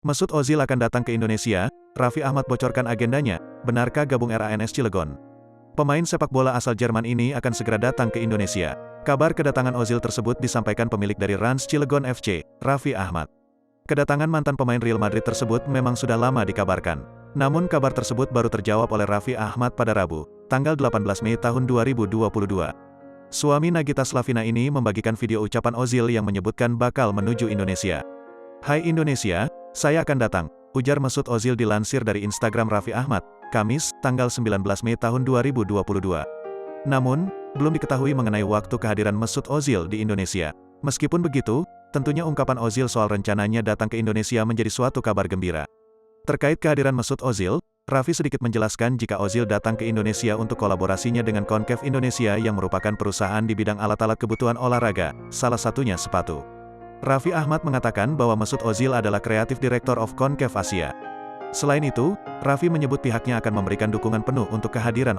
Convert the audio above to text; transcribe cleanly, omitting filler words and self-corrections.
Mesut Ozil akan datang ke Indonesia, Raffi Ahmad bocorkan agendanya, benarkah gabung RANS Cilegon? Pemain sepak bola asal Jerman ini akan segera datang ke Indonesia. Kabar kedatangan Ozil tersebut disampaikan pemilik dari Rans Cilegon FC, Raffi Ahmad. Kedatangan mantan pemain Real Madrid tersebut memang sudah lama dikabarkan. Namun kabar tersebut baru terjawab oleh Raffi Ahmad pada Rabu, tanggal 18 Mei tahun 2022. Suami Nagita Slavina ini membagikan video ucapan Ozil yang menyebutkan bakal menuju Indonesia. "Hai Indonesia, saya akan datang," ujar Mesut Ozil dilansir dari Instagram Raffi Ahmad, Kamis, tanggal 19 Mei tahun 2022. Namun, belum diketahui mengenai waktu kehadiran Mesut Ozil di Indonesia. Meskipun begitu, tentunya ungkapan Ozil soal rencananya datang ke Indonesia menjadi suatu kabar gembira. Terkait kehadiran Mesut Ozil, Raffi sedikit menjelaskan jika Ozil datang ke Indonesia untuk kolaborasinya dengan Concave Indonesia yang merupakan perusahaan di bidang alat-alat kebutuhan olahraga, salah satunya sepatu. Raffi Ahmad mengatakan bahwa Mesut Ozil adalah Creative Director of Concave Asia. Selain itu, Raffi menyebut pihaknya akan memberikan dukungan penuh untuk kehadiran